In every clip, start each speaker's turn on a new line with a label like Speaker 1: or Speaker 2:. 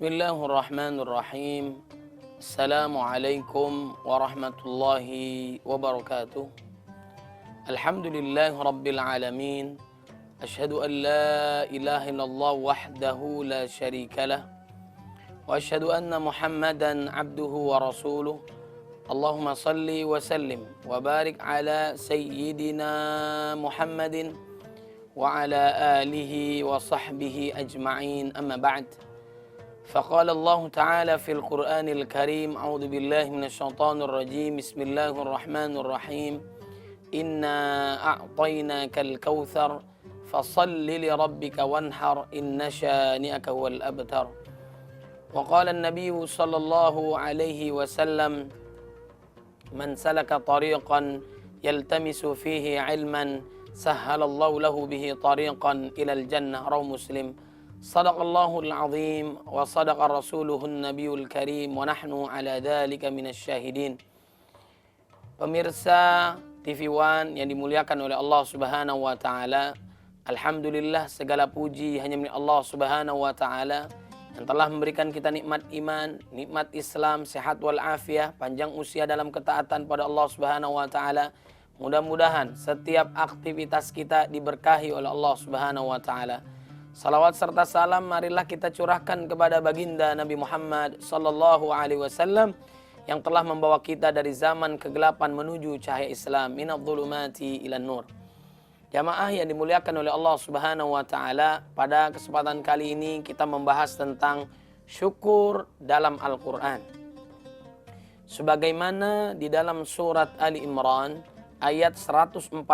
Speaker 1: Bismillahirrahmanirrahim. Assalamualaikum warahmatullahi wabarakatuh. Alhamdulillahi rabbil alamin. Asyhadu an la ilaha illallah wahdahu la syarikalah. Wa asyhadu anna Muhammadan abduhu wa rasuluh. Allahumma salli wa sallim wa barik ala sayyidina Muhammadin wa ala alihi wa sahbihi ajma'in, amma ba'd. فقال الله تعالى في القرآن الكريم أعوذ بالله من الشيطان الرجيم بسم الله الرحمن الرحيم إنا أعطيناك الكوثر فصل لربك وانحر إن شانئك هو الأبتر. وقال النبي صلى الله عليه وسلم من سلك طريقا يلتمس فيه علما سهل الله له به طريقا إلى الجنة. رواه مسلم. Sadaqallahul azim wa sadaqa rasuluhun nabiyul karim wa nahnu ala dhalika minasyahidin. Pemirsa TV One yang dimuliakan oleh Allah Subhanahu wa taala, alhamdulillah segala puji hanya milik Allah Subhanahu wa taala yang telah memberikan kita nikmat iman, nikmat Islam, sehat wal afiah, panjang usia dalam ketaatan pada Allah Subhanahu wa taala. Mudah-mudahan setiap aktivitas kita diberkahi oleh Allah Subhanahu wa taala. Salawat serta salam marilah kita curahkan kepada baginda Nabi Muhammad sallallahu alaihi wasallam yang telah membawa kita dari zaman kegelapan menuju cahaya Islam, minadh-dhulumati ilan nur. Jamaah yang dimuliakan oleh Allah Subhanahu wa taala, pada kesempatan kali ini kita membahas tentang syukur dalam Al-Qur'an. Sebagaimana di dalam surat Ali Imran ayat 145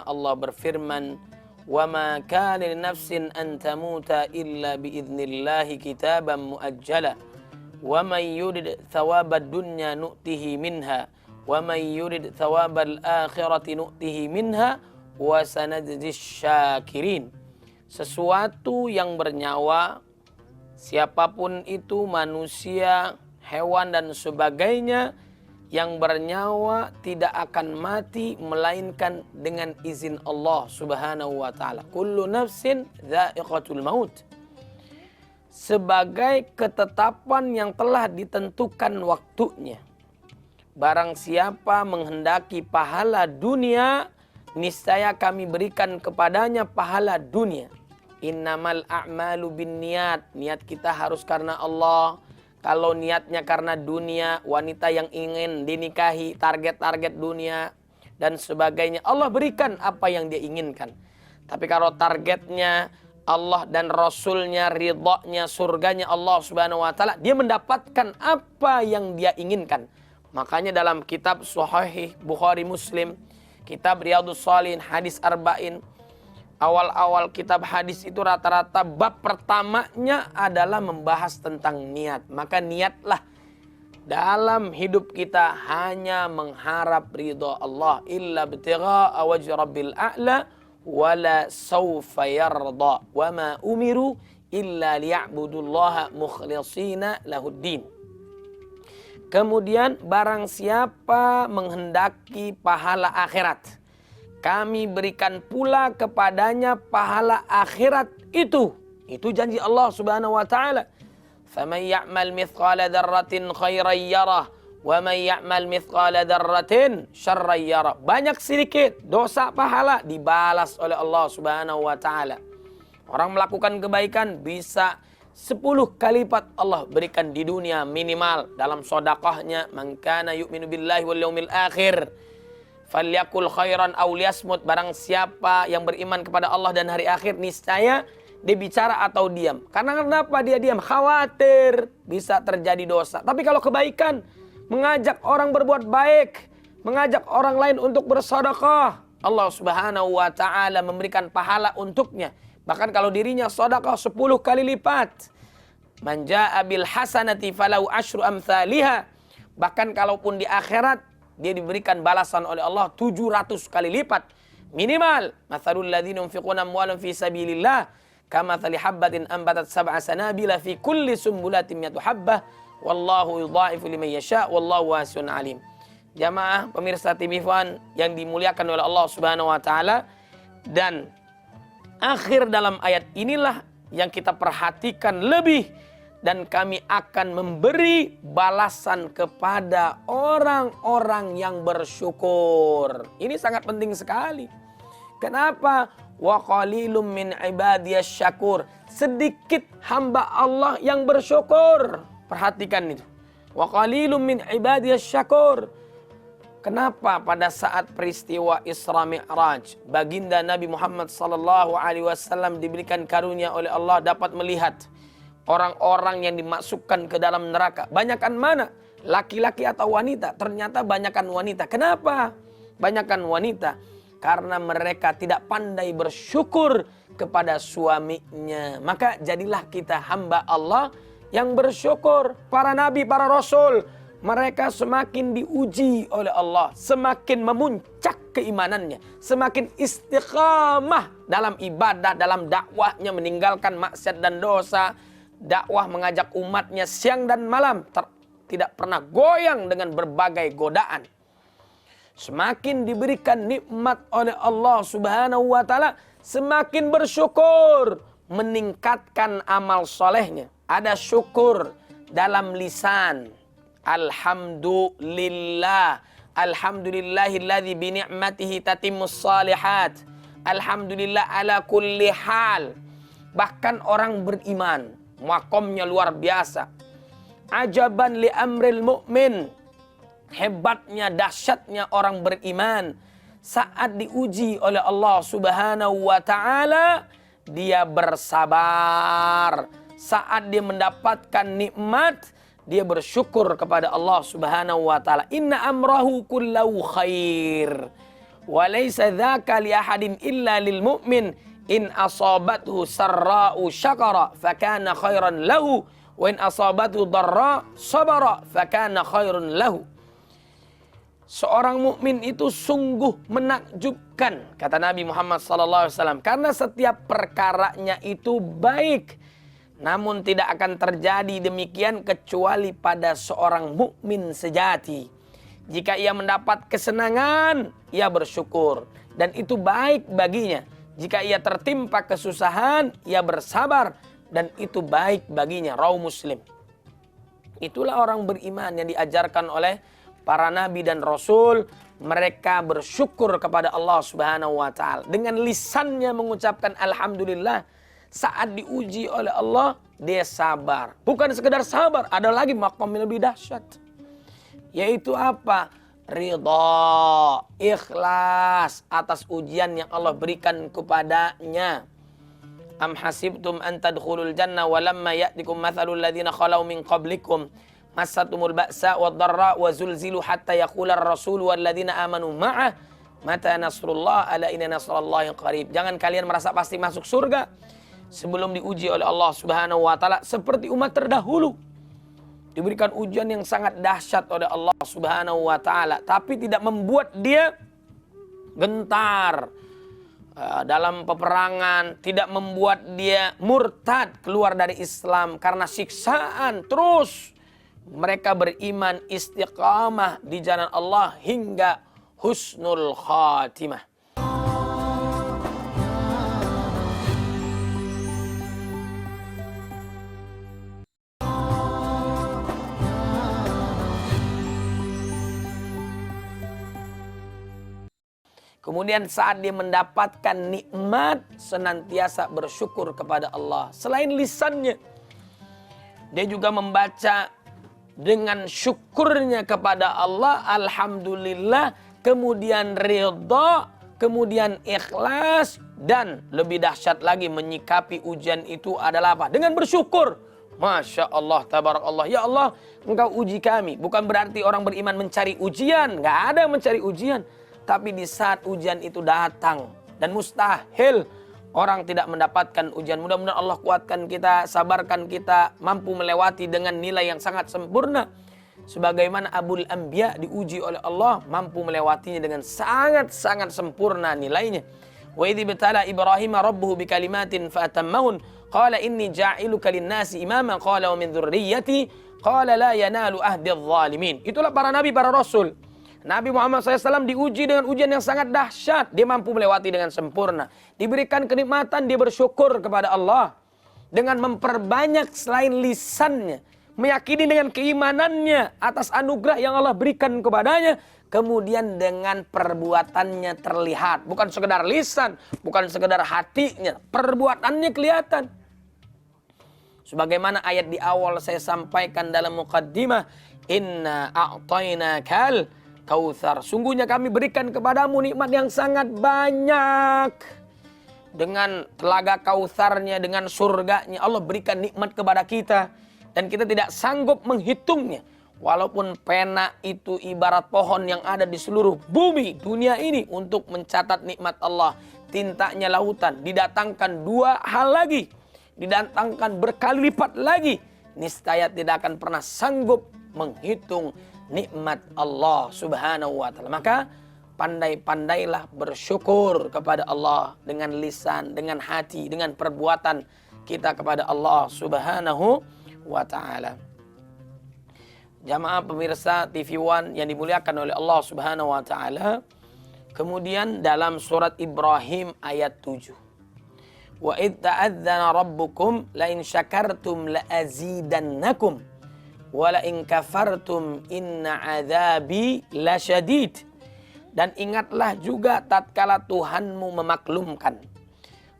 Speaker 1: Allah berfirman, وَمَا كَانَ لِنَفْسٍ أَن تَمُوتَ إِلَّا بِإِذْنِ اللَّهِ كِتَابًا مُؤَجَّلًا وَمَنْ يُرِدْ ثَوَابَ الدُّنْيَا نُؤْتِهِ مِنْهَا وَمَنْ يُرِدْ ثَوَابَ الْآخِرَةِ نُؤْتِهِ مِنْهَا وَسَنَجْزِي الشَّاكِرِينَ. Sesuatu yang bernyawa, siapapun itu, manusia, hewan dan sebagainya, yang bernyawa tidak akan mati melainkan dengan izin Allah Subhanahu wa taala. Kullu nafsin dha'iqatul maut. Sebagai ketetapan yang telah ditentukan waktunya. Barang siapa menghendaki pahala dunia, niscaya kami berikan kepadanya pahala dunia. Innamal a'malu binniyat. Niat kita harus karena Allah. Kalau niatnya karena dunia, wanita yang ingin dinikahi, target-target dunia, dan sebagainya, Allah berikan apa yang dia inginkan. Tapi kalau targetnya Allah dan Rasulnya, ridhonya, surganya Allah Subhanahu wa taala, dia mendapatkan apa yang dia inginkan. Makanya dalam kitab Sahih Bukhari Muslim, kitab Riyadhus Shalihin, hadis arba'in, awal-awal kitab hadis itu rata-rata bab pertamanya adalah membahas tentang niat. Maka niatlah dalam hidup kita hanya mengharap ridha Allah. Illa ibtigha'a wajhi rabbil a'la wala sawfa yarda. Wa ma umiru illa liya'budullaha mukhlishina lahuddin. Kemudian barang siapa menghendaki pahala akhirat, kami berikan pula kepadanya pahala akhirat itu. Itu janji Allah Subhanahu wa taala. Faman ya'mal mithqala dzarratin khairan yarah wa man ya'mal mithqala dzarratin syarran yarah. Banyak sedikit dosa pahala dibalas oleh Allah Subhanahu wa taala. Orang melakukan kebaikan bisa 10 kali lipat Allah berikan di dunia minimal dalam sedekahnya. Man kana yu'minu billahi wal yaumil akhir falyakul khairan aw liyasmut. Barang siapa yang beriman kepada Allah dan hari akhir, niscaya dia bicara atau diam. Karena kenapa dia diam? Khawatir bisa terjadi dosa. Tapi kalau kebaikan, mengajak orang berbuat baik, mengajak orang lain untuk bersedekah, Allah Subhanahu wa taala memberikan pahala untuknya. Bahkan kalau dirinya sedekah 10 kali lipat. Man jaa bil hasanati falahu asyru amsalihha. Bahkan kalaupun di akhirat dia diberikan balasan oleh Allah 700 kali lipat minimal. Matsalul ladzina yunfiquna amwalahum fi sabilillah kamatsali habbatin anbatat sab'a sanabila fi kulli sumbulatin mi'atu habbah wallahu yudha'ifu liman yasha wallahu wasi'un alim. Jamaah pemirsa TV One yang dimuliakan oleh Allah Subhanahu wa taala, dan akhir dalam ayat inilah yang kita perhatikan lebih dan kami akan memberi balasan kepada orang-orang yang bersyukur. Ini sangat penting sekali. Kenapa? Wa qalilum min ibadiyas syakur. Sedikit hamba Allah yang bersyukur. Perhatikan itu. Wa qalilum min ibadiyas syakur. Kenapa pada saat peristiwa Isra Mi'raj, baginda Nabi Muhammad SAW diberikan karunia oleh Allah dapat melihat orang-orang yang dimasukkan ke dalam neraka. Banyakan mana? Laki-laki atau wanita? Ternyata banyakan wanita. Kenapa? Banyakan wanita. Karena mereka tidak pandai bersyukur kepada suaminya. Maka jadilah kita hamba Allah yang bersyukur. Para nabi, para rasul, mereka semakin diuji oleh Allah, semakin memuncak keimanannya, semakin istiqamah dalam ibadah, dalam dakwahnya, meninggalkan maksiat dan dosa, dakwah mengajak umatnya siang dan malam, tidak pernah goyang dengan berbagai godaan. Semakin diberikan nikmat oleh Allah Subhanahu wa taala, semakin bersyukur, meningkatkan amal solehnya. Ada syukur dalam lisan. Alhamdulillah. Alhamdulillahilladzi bi ni'matihi tatimmus shalihat. Alhamdulillah ala kulli hal. Bahkan orang beriman, makomnya luar biasa. Ajaban li amril mu'min. Hebatnya, dahsyatnya orang beriman. Saat diuji oleh Allah Subhanahu wa ta'ala, dia bersabar. Saat dia mendapatkan nikmat, dia bersyukur kepada Allah Subhanahu wa ta'ala. Inna amrahu kullahu khair. Wa laysa dzaka li ahadin illa lil mu'min. In asabathu sarra'u syakara fakana khairan lahu. Wa in asabathu dharra sabara fakana khairun lahu. Seorang mukmin itu sungguh menakjubkan, kata Nabi Muhammad SAW, karena setiap perkaranya itu baik. Namun tidak akan terjadi demikian kecuali pada seorang mukmin sejati. Jika ia mendapat kesenangan, ia bersyukur dan itu baik baginya. Jika ia tertimpa kesusahan, ia bersabar dan itu baik baginya. Rawahu Muslim. Itulah orang beriman yang diajarkan oleh para nabi dan rasul. Mereka bersyukur kepada Allah Subhanahu wa ta'ala. Dengan lisannya mengucapkan alhamdulillah. Saat diuji oleh Allah, dia sabar. Bukan sekedar sabar, ada lagi maqam yang lebih dahsyat. Yaitu apa? Ridha, ikhlas atas ujian yang Allah berikan kepadanya. Am hasibtum an tadkhulul jannah walamma ya'tikum mathalul ladzina khalau min qablikum massatumul ba'sa wad-dharra wa zulzilu hatta yaqula ar-rasul wal ladzina amanu ma'ah mata nasrullah ala inna nasrallahi qarib. Jangan kalian merasa pasti masuk surga sebelum diuji oleh Allah Subhanahu wa ta'ala seperti umat terdahulu. Diberikan ujian yang sangat dahsyat oleh Allah Subhanahu wa ta'ala, tapi tidak membuat dia gentar dalam peperangan, tidak membuat dia murtad keluar dari Islam karena siksaan. Terus mereka beriman istiqamah di jalan Allah hingga husnul khatimah. Kemudian saat dia mendapatkan nikmat, senantiasa bersyukur kepada Allah. Selain lisannya, dia juga membaca dengan syukurnya kepada Allah, alhamdulillah, kemudian ridha, kemudian ikhlas, dan lebih dahsyat lagi menyikapi ujian itu adalah apa? Dengan bersyukur. Masya Allah, tabarakallah. Ya Allah, Engkau uji kami. Bukan berarti orang beriman mencari ujian. Nggak ada yang mencari ujian. Tapi di saat ujian itu datang, dan mustahil orang tidak mendapatkan ujian. Mudah-mudahan Allah kuatkan kita, sabarkan kita, mampu melewati dengan nilai yang sangat sempurna. Sebagaimana Abul Anbiya diuji oleh Allah, mampu melewatinya dengan sangat-sangat sempurna nilainya. Wa idh ibtala Ibrahim rabbuhu bikalimatin fatammahun qala inni ja'iluka lin-nasi imama qala wa min dzurriyyati qala la yanalu ahdidz zalimin. Itulah para nabi, para rasul. Nabi Muhammad SAW diuji dengan ujian yang sangat dahsyat. Dia mampu melewati dengan sempurna. Diberikan kenikmatan, dia bersyukur kepada Allah. dengan memperbanyak selain lisannya, meyakini dengan keimanannya atas anugerah yang Allah berikan kepadanya, kemudian dengan perbuatannya terlihat. Bukan sekedar lisan, bukan sekedar hatinya, perbuatannya kelihatan. Sebagaimana ayat di awal saya sampaikan dalam muqaddimah, inna a'tainakal kautsar. Sungguhnya kami berikan kepadamu nikmat yang sangat banyak. Dengan telaga kautsarnya, dengan surganya, Allah berikan nikmat kepada kita. Dan kita tidak sanggup menghitungnya. Walaupun pena itu ibarat pohon yang ada di seluruh bumi dunia ini untuk mencatat nikmat Allah. Tintanya lautan, didatangkan 2 hal lagi. Didatangkan berkali lipat lagi. Niscaya tidak akan pernah sanggup menghitung nikmat Allah subhanahu wa ta'ala. Maka pandai-pandailah bersyukur kepada Allah dengan lisan, dengan hati, dengan perbuatan kita kepada Allah subhanahu wa ta'ala. Jamaah pemirsa TV One yang dimuliakan oleh Allah subhanahu wa ta'ala. Kemudian dalam surat Ibrahim ayat 7. Wa idh ta'adzana rabbukum la in syakartum la azidannakum wa la in kafartum inna adzabi lasyadid. Dan ingatlah juga tatkala Tuhanmu memaklumkan,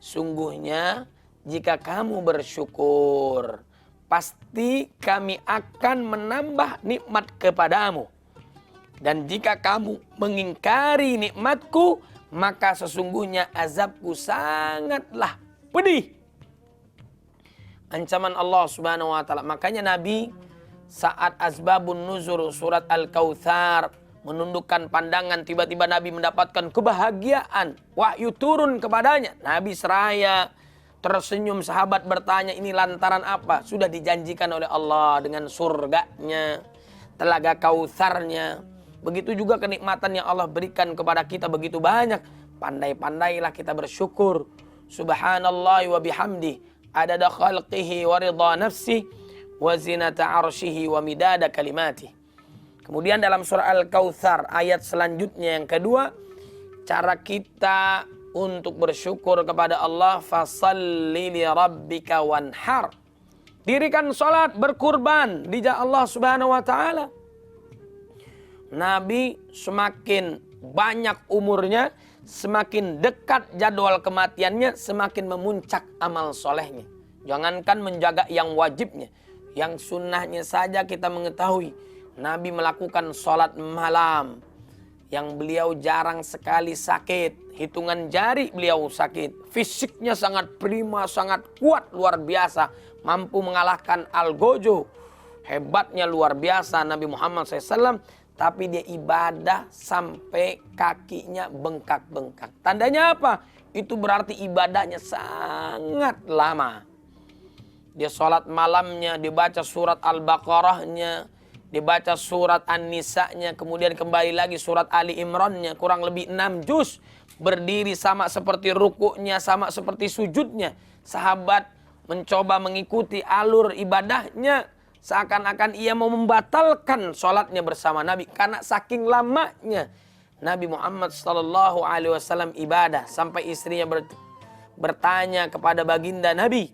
Speaker 1: sungguhnya jika kamu bersyukur, pasti kami akan menambah nikmat kepadamu. Dan jika kamu mengingkari nikmatku, maka sesungguhnya azabku sangatlah pedih. Ancaman Allah subhanahu wa ta'ala. Makanya Nabi saat asbabun nuzul surat Al-Kautsar menundukkan pandangan, tiba-tiba Nabi mendapatkan kebahagiaan. Wahyu turun kepadanya. Nabi seraya tersenyum, sahabat bertanya, ini lantaran apa? Sudah dijanjikan oleh Allah dengan surganya, telaga Kautsarnya. Begitu juga kenikmatan yang Allah berikan kepada kita begitu banyak. Pandai-pandailah kita bersyukur. Subhanallah wa bihamdi adada khalqihi wa ridha nafsi wa zinata arshihi wa midada kalimati. Kemudian dalam surah Al-Kautsar ayat selanjutnya yang kedua, cara kita untuk bersyukur kepada Allah, fasalli li rabbika wanhar. Dirikan salat, berkurban di jalan Allah Subhanahu wa taala. Nabi semakin banyak umurnya, semakin dekat jadwal kematiannya, semakin memuncak amal solehnya. Jangankan menjaga yang wajibnya, yang sunnahnya saja kita mengetahui. Nabi melakukan sholat malam yang beliau jarang sekali sakit. Hitungan jari beliau sakit. Fisiknya sangat prima, sangat kuat, luar biasa. Mampu mengalahkan Al-Gojo. Hebatnya luar biasa Nabi Muhammad SAW. Tapi dia ibadah sampai kakinya bengkak-bengkak. Tandanya apa? Itu berarti ibadahnya sangat lama. Dia sholat malamnya, dibaca surat Al-Baqarahnya, dibaca surat An-Nisa'nya, kemudian kembali lagi surat Ali Imrannya, kurang lebih 6 juz. Berdiri sama seperti rukuknya, sama seperti sujudnya. Sahabat mencoba mengikuti alur ibadahnya, seakan-akan ia mau membatalkan sholatnya bersama Nabi. Karena saking lamanya Nabi Muhammad SAW ibadah. Sampai istrinya bertanya kepada baginda Nabi,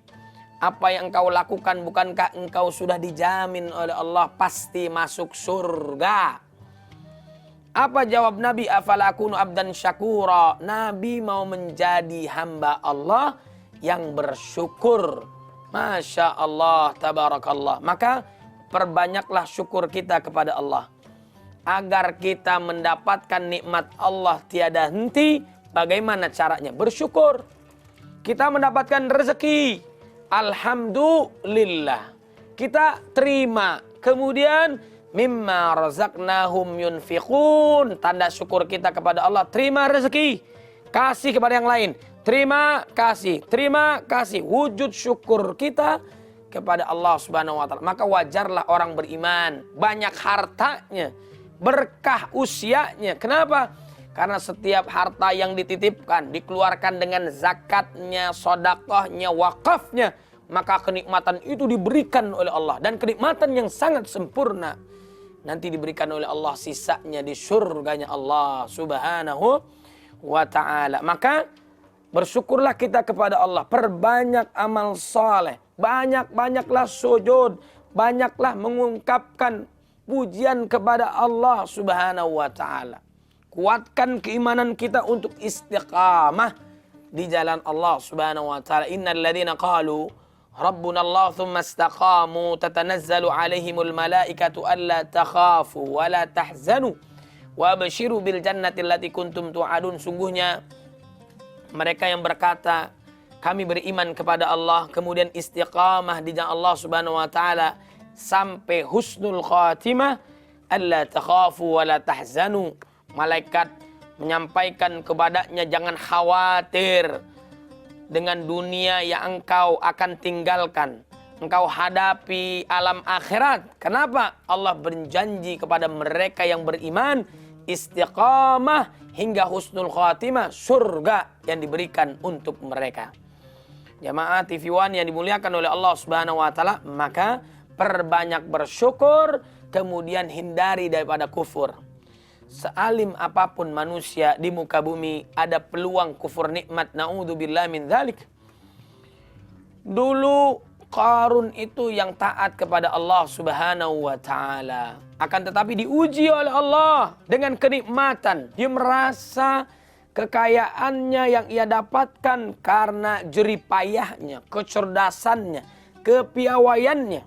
Speaker 1: apa yang engkau lakukan, bukankah engkau sudah dijamin oleh Allah pasti masuk surga? Apa jawab Nabi? Afala akunu abdan syakura. Nabi mau menjadi hamba Allah yang bersyukur. Masya Allah, tabarakallah. Maka perbanyaklah syukur kita kepada Allah. Agar kita mendapatkan nikmat Allah tiada henti. Bagaimana caranya? Bersyukur. Kita mendapatkan rezeki. Alhamdulillah. Kita terima. Kemudian mimma razaqnahum yunfiqun. Tanda syukur kita kepada Allah. Terima rezeki. Kasih kepada yang lain. Terima kasih. Terima kasih. Wujud syukur kita kepada Allah Subhanahu wa taala. Maka wajarlah orang beriman. Banyak hartanya. Berkah usianya. Kenapa? Karena setiap harta yang dititipkan, dikeluarkan dengan zakatnya, sodakohnya, wakafnya, maka kenikmatan itu diberikan oleh Allah. Dan kenikmatan yang sangat sempurna nanti diberikan oleh Allah sisanya di surganya Allah Subhanahu wa ta'ala. Maka bersyukurlah kita kepada Allah. Perbanyak amal soleh. banyak-banyaklah sujud, banyaklah mengungkapkan pujian kepada Allah Subhanahu wa taala. Kuatkan keimanan kita untuk istiqamah di jalan Allah Subhanahu wa taala. Innal ladzina qalu rabbuna Allah tsumma istaqamu tatanazzalu alaihimul malaikatu alla takhafu wa la tahzanu wa abshiru bil jannati allati kuntum tu'adun. Sungguhnya mereka yang berkata kami beriman kepada Allah kemudian istiqamah di jalan Allah Subhanahu wa taala sampai husnul khatimah, alla takhafu wa la tahzanu. Malaikat menyampaikan kepadanya jangan khawatir dengan dunia yang engkau akan tinggalkan. Engkau hadapi alam akhirat. Kenapa? Allah berjanji kepada mereka yang beriman istiqamah hingga husnul khatimah, surga yang diberikan untuk mereka. Jamaah TV One yang dimuliakan oleh Allah Subhanahu wa taala, maka perbanyak bersyukur, kemudian hindari daripada kufur. Sealim apapun manusia di muka bumi ada peluang kufur nikmat, naudzubillah min dzalik. Dulu Qarun itu yang taat kepada Allah Subhanahu wa taala, akan tetapi diuji oleh Allah dengan kenikmatan. Dia merasa kekayaannya yang ia dapatkan karena jerih payahnya, kecerdasannya, kepiawaiannya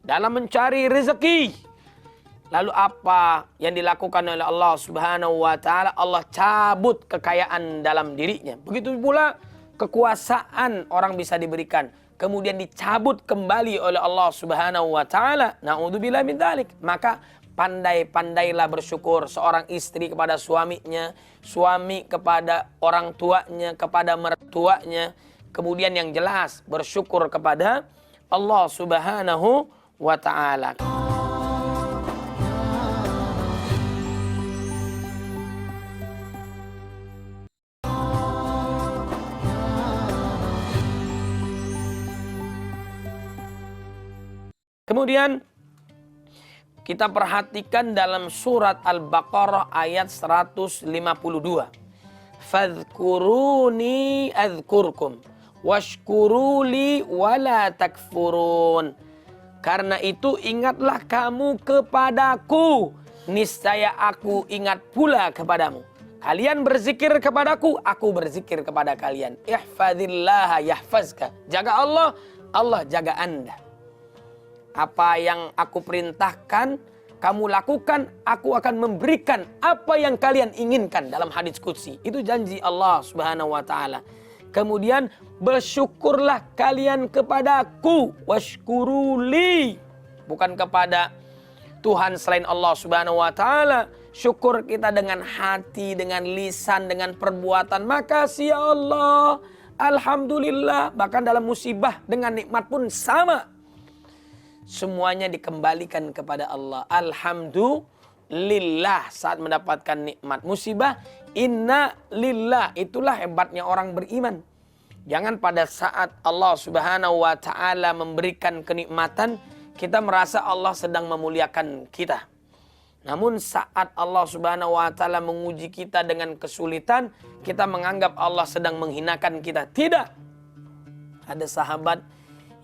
Speaker 1: dalam mencari rezeki. Lalu apa yang dilakukan oleh Allah Subhanahu wa taala? Allah cabut kekayaan dalam dirinya. Begitu pula kekuasaan orang bisa diberikan, kemudian dicabut kembali oleh Allah Subhanahu wa taala. Naudzubillah min dzalik. Maka pandai-pandailah bersyukur, seorang istri kepada suaminya, suami kepada orang tuanya, kepada mertuanya. Kemudian yang jelas bersyukur kepada Allah Subhanahu wa taala. Kemudian kita perhatikan dalam surat Al-Baqarah ayat 152. Fadhkuruni adzkurkum washkuruli wala takfurun. Karena itu ingatlah kamu kepadaku, niscaya aku ingat pula kepadamu. Kalian berzikir kepadaku, aku berzikir kepada kalian. Ihfazillaha yahfazka. Jaga Allah, Allah jaga Anda. Apa yang aku perintahkan, kamu lakukan, aku akan memberikan apa yang kalian inginkan dalam hadits qudsi. Itu janji Allah Subhanahu wa taala. Kemudian bersyukurlah kalian kepadaku, washkuruli. Bukan kepada Tuhan selain Allah Subhanahu wa taala. Syukur kita dengan hati, dengan lisan, dengan perbuatan. Makasih ya Allah, alhamdulillah. Bahkan dalam musibah dengan nikmat pun sama. Semuanya dikembalikan kepada Allah. Alhamdulillah saat mendapatkan nikmat. Musibah, inna lillah. Itulah hebatnya orang beriman. Jangan pada saat Allah Subhanahu wa taala memberikan kenikmatan, kita merasa Allah sedang memuliakan kita. Namun saat Allah Subhanahu wa taala menguji kita dengan kesulitan, kita menganggap Allah sedang menghinakan kita. Tidak. Ada sahabat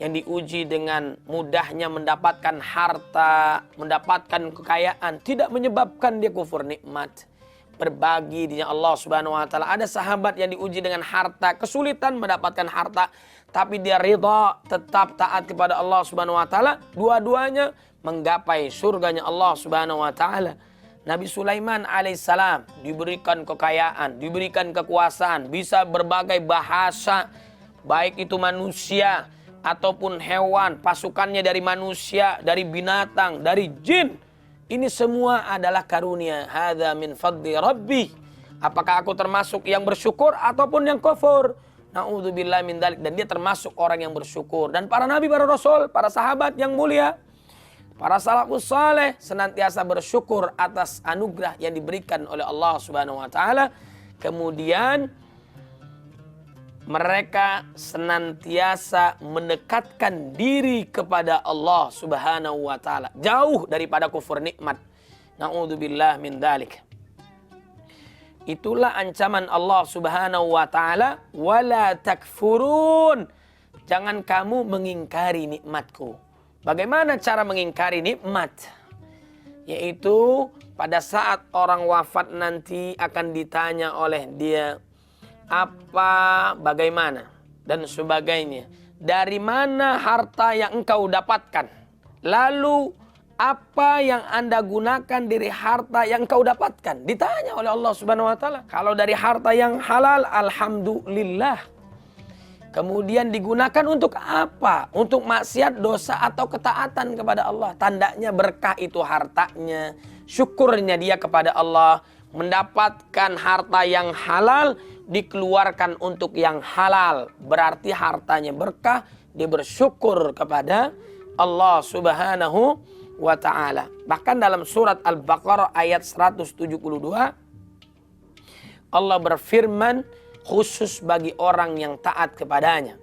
Speaker 1: yang diuji dengan mudahnya mendapatkan harta, mendapatkan kekayaan, tidak menyebabkan dia kufur nikmat. Berbagi di Allah Subhanahu wa taala. Ada sahabat yang diuji dengan harta, kesulitan mendapatkan harta, tapi dia ridha, tetap taat kepada Allah Subhanahu wa taala. Dua-duanya menggapai surganya Allah Subhanahu wa taala. Nabi Sulaiman alaihissalam diberikan kekayaan, diberikan kekuasaan, bisa berbagai bahasa, baik itu manusia ataupun hewan, pasukannya dari manusia, dari binatang, dari jin. Ini semua adalah karunia. Hadza min fadli rabbi. Apakah aku termasuk yang bersyukur ataupun yang kufur? Naudzubillah min dzalik. Dan dia termasuk orang yang bersyukur. Dan para nabi, para rasul, para sahabat yang mulia, para salafus saleh senantiasa bersyukur atas anugerah yang diberikan oleh Allah Subhanahu wa taala. Kemudian mereka senantiasa mendekatkan diri kepada Allah Subhanahu wa taala, jauh daripada kufur nikmat. Naudzubillah min dzalik. Itulah ancaman Allah Subhanahu wa taala, wala takfurun. jangan kamu mengingkari nikmatku. Bagaimana cara mengingkari nikmat? Yaitu pada saat orang wafat nanti akan ditanya oleh dia apa, bagaimana, dan sebagainya. Dari mana harta yang engkau dapatkan? Lalu apa yang Anda gunakan dari harta yang engkau dapatkan? Ditanya oleh Allah Subhanahu wa taala. Kalau dari harta yang halal, alhamdulillah. Kemudian digunakan untuk apa? Untuk maksiat, dosa, atau ketaatan kepada Allah. Tandanya berkah itu hartanya. Syukurnya dia kepada Allah. Mendapatkan harta yang halal, dikeluarkan untuk yang halal. Berarti hartanya berkah, dia bersyukur kepada Allah Subhanahu wa ta'ala. Bahkan dalam surat Al-Baqarah ayat 172, Allah berfirman, khusus bagi orang yang taat kepadanya.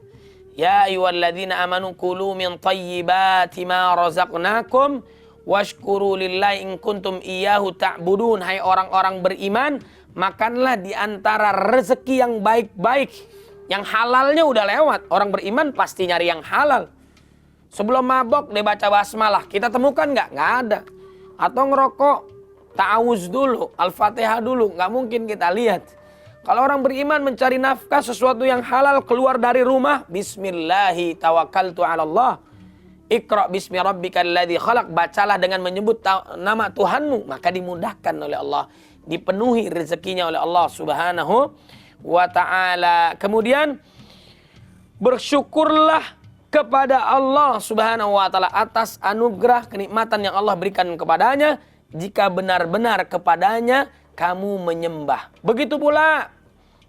Speaker 1: Ya ayyuhalladzina amanu kulu min thayyibati ma razaqnakum washkuru lillahi in kuntum iyyahu ta'budun. Hai orang-orang beriman, makanlah di antara rezeki yang baik-baik. Yang halalnya udah lewat. Orang beriman pasti nyari yang halal. Sebelum mabok dia baca basmalah. Kita temukan nggak? Nggak ada. Atau ngerokok, ta'awuz dulu, Al-Fatihah dulu. Nggak mungkin kita lihat. Kalau orang beriman mencari nafkah sesuatu yang halal, keluar dari rumah, bismillahi tawakkaltu ala Allah. Iqra bismi rabbikal ladzi khalaq. Bacalah dengan menyebut nama Tuhanmu, maka dimudahkan oleh Allah, dipenuhi rezekinya oleh Allah Subhanahu wa ta'ala. Kemudian bersyukurlah kepada Allah Subhanahu wa ta'ala atas anugerah kenikmatan yang Allah berikan kepadanya, jika benar-benar kepadanya kamu menyembah. Begitu pula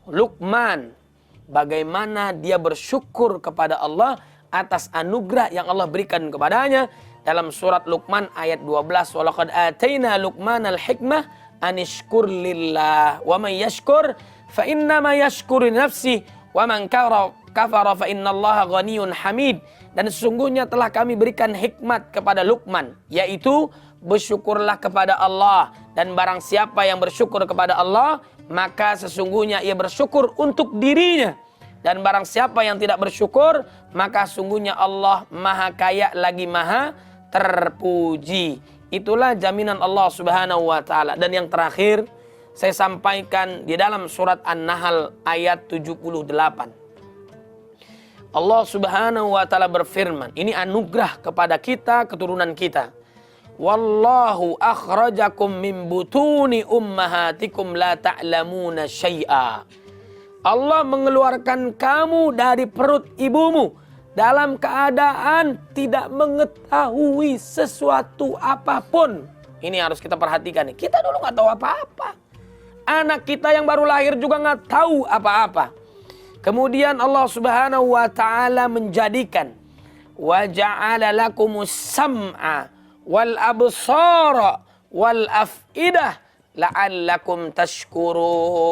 Speaker 1: Luqman, bagaimana dia bersyukur kepada Allah atas anugerah yang Allah berikan kepadanya. Dalam surat Luqman ayat 12, walaqad ataina Luqmanal hikmah anishkur lillah wa man yashkur fa innama yashkuru nafsi wa man kafara fa innallaha ghaniyun hamid. Dan sesungguhnya telah kami berikan hikmat kepada Luqman, yaitu bersyukurlah kepada Allah, dan barang siapa yang bersyukur kepada Allah, maka sesungguhnya ia bersyukur untuk dirinya. Dan barang siapa yang tidak bersyukur, maka sungguhnya Allah maha kaya lagi maha terpuji. Itulah jaminan Allah Subhanahu wa ta'ala. Dan yang terakhir saya sampaikan di dalam surat An-Nahl ayat 78. Allah Subhanahu wa ta'ala berfirman, ini anugerah kepada kita, keturunan kita. Wallahu akhrajakum min butuni ummahatikum la ta'lamuna syai'a. Allah mengeluarkan kamu dari perut ibumu dalam keadaan tidak mengetahui sesuatu apapun. Ini harus kita perhatikan. Kita dulu nggak tahu apa-apa. Anak kita yang baru lahir juga nggak tahu apa-apa. Kemudian Allah Subhanahu wa ta'ala menjadikan wa ja'ala lakumus sam'a wal absara wal af'idah la'allakum tashkurun.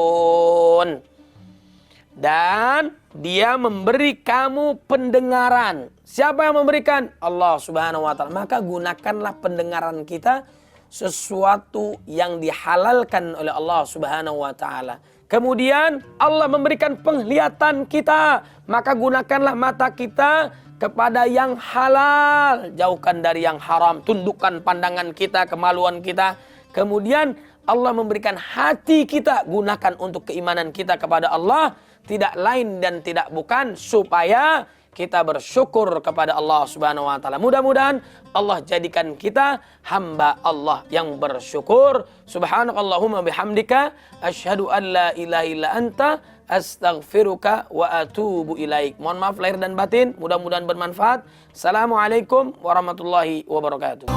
Speaker 1: Dan dia memberi kamu pendengaran. Siapa yang memberikan? Allah Subhanahu wa ta'ala. Maka gunakanlah pendengaran kita sesuatu yang dihalalkan oleh Allah Subhanahu wa ta'ala. Kemudian Allah memberikan penglihatan kita, maka gunakanlah mata kita kepada yang halal, jauhkan dari yang haram, tundukkan pandangan kita, kemaluan kita. Kemudian Allah memberikan hati kita, gunakan untuk keimanan kita kepada Allah, tidak lain dan tidak bukan supaya kita bersyukur kepada Allah Subhanahu wa ta'ala. Mudah-mudahan Allah jadikan kita hamba Allah yang bersyukur. Subhanakallahumma bihamdika asyhadu an la ilaha illa anta astaghfiruka wa atubu ilaik. Mohon maaf lahir dan batin, mudah-mudahan bermanfaat. Assalamualaikum warahmatullahi wabarakatuh.